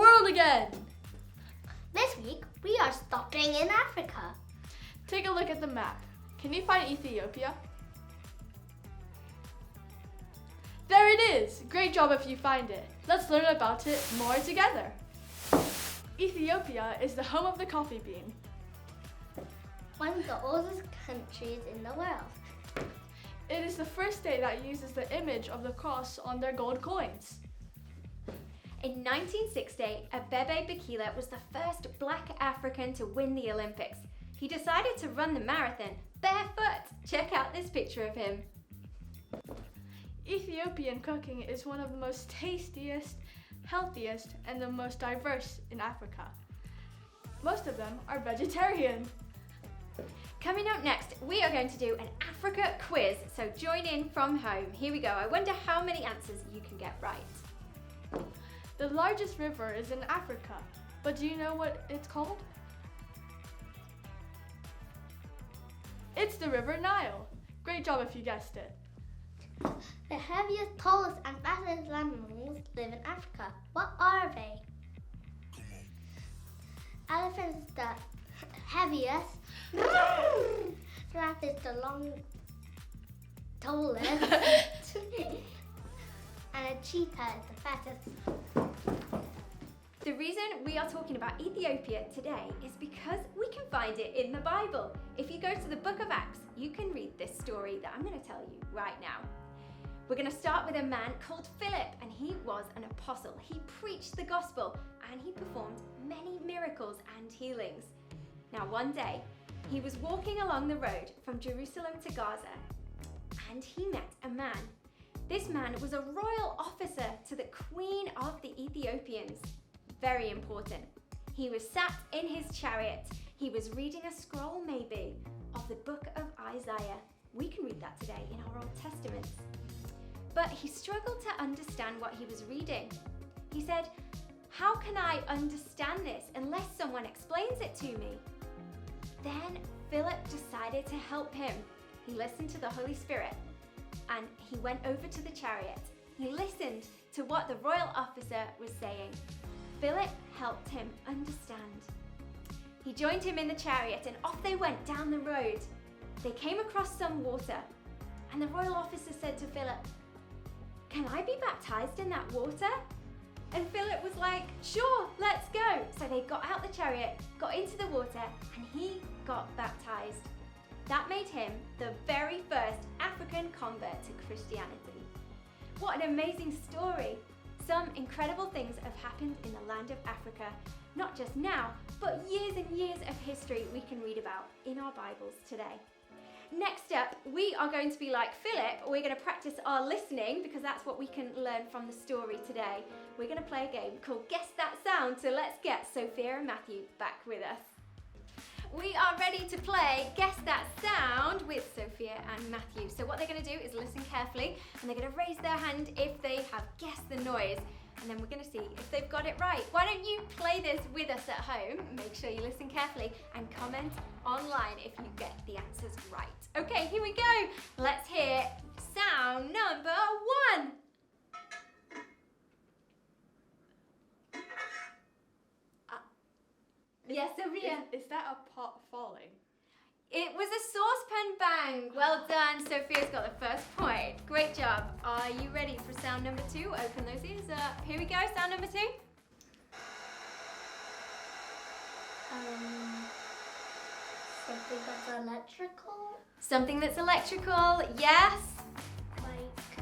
world again! This week, we are stopping in Africa. Take a look at the map. Can you find Ethiopia? There it is! Great job if you find it. Let's learn about it more together. Ethiopia is the home of the coffee bean. One of the oldest countries in the world. It is the first state that uses the image of the cross on their gold coins. In 1960, Abebe Bikila was the first black African to win the Olympics. He decided to run the marathon barefoot. Check out this picture of him. Ethiopian cooking is one of the most tastiest, healthiest, and the most diverse in Africa. Most of them are vegetarian. Coming up next, we are going to do an Africa quiz, so join in from home. Here we go. I wonder how many answers you can get right. The largest river is in Africa, but do you know what it's called? It's the River Nile. Great job if you guessed it. The heaviest, tallest, and fastest animals live in Africa. What are they? Elephant is the heaviest. Giraffe is the tallest. And a cheetah is the fattest. The reason we are talking about Ethiopia today is because we can find it in the Bible. If you go to the book of Acts, you can read this story that I'm going to tell you right now. We're going to start with a man called Philip, and he was an apostle. He preached the gospel and he performed many miracles and healings. Now, one day, he was walking along the road from Jerusalem to Gaza, and he met a man. This man was a royal officer to the Queen of the Ethiopians. Very important. He was sat in his chariot. He was reading a scroll, maybe, of the book of Isaiah. We can read that today in our Old Testaments. But he struggled to understand what he was reading. He said, "How can I understand this unless someone explains it to me?" Then Philip decided to help him. He listened to the Holy Spirit and he went over to the chariot. He listened to what the royal officer was saying. Philip helped him understand. He joined him in the chariot and off they went down the road. They came across some water and the royal officer said to Philip, "Can I be baptized in that water?" And Philip was like, "Sure, let's go." So they got out the chariot, got into the water, and he got baptized. That made him the very first African convert to Christianity. What an amazing story. Some incredible things have happened in the land of Africa, not just now, but years and years of history we can read about in our Bibles today. Next up, we are going to be like Philip. We're going to practice our listening because that's what we can learn from the story today. We're going to play a game called Guess That Sound, so let's get Sophia and Matthew back with us. We are ready to play Guess That Sound with Sophia and Matthew. So what they're going to do is listen carefully and they're going to raise their hand if they have guessed the noise. And then we're going to see if they've got it right. Why don't you play this with us at home? Make sure you listen carefully and comment online if you get the answers right. Okay, here we go. Let's hear sound number 1. Yes, Sophia. Is that a pot falling? It was a saucepan bang. Well done. Sophia's got the first point. Great job. Are you ready for sound number 2? Open those ears up. Here we go. Sound number 2. Something that's electrical. Something that's electrical. Yes. Like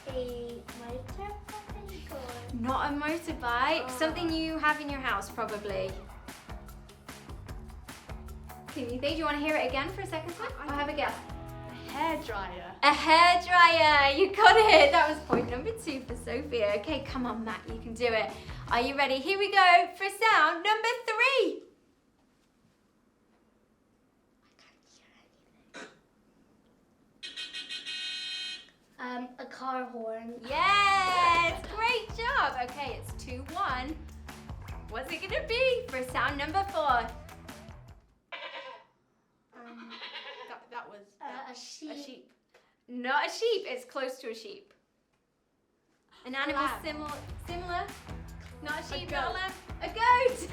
a motorbike or... Not a motorbike. Something you have in your house, probably. Can you think? Do you want to hear it again for a second time? I'll have a guess. A hairdryer. A hairdryer. You got it. That was point number 2 for Sophia. Okay, come on, Matt. You can do it. Are you ready? Here we go for sound number 3. A car horn. Yes. Great job. Okay, it's 2-1. What's it going to be for sound number 4? That was A sheep. a sheep. Not a sheep. It's close to a sheep. An animal Lamb. similar? Not a sheep, not a goat. lamb. A goat!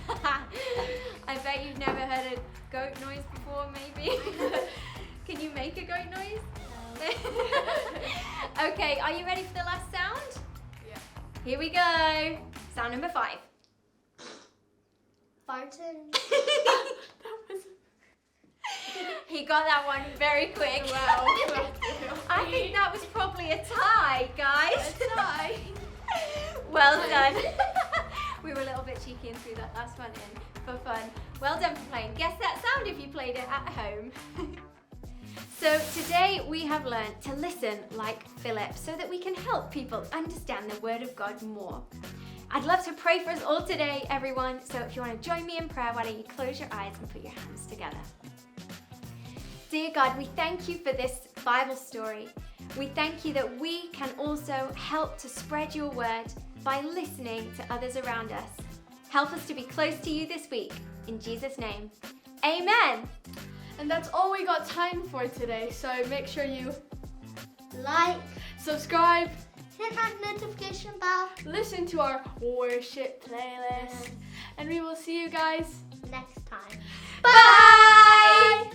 I bet you've never heard a goat noise before, maybe. Can you make a goat noise? Okay, are you ready for the last sound? Yeah. Here we go. Sound number 5. Barton. He got that one very quick. Wow. I think that was probably a tie, guys. A tie. Well done. We were a little bit cheeky and threw that last one in for fun. Well done for playing. Guess that sound if you played it at home. So today we have learned to listen like Philip so that we can help people understand the Word of God more. I'd love to pray for us all today, everyone. So if you want to join me in prayer, why don't you close your eyes and put your hands together. Dear God, we thank you for this Bible story. We thank you that we can also help to spread your word by listening to others around us. Help us to be close to you this week. In Jesus' name, amen. And that's all we got time for today. So make sure you Like, subscribe, hit that notification bell. listen to our worship playlist, and we will see you guys Next time. Bye.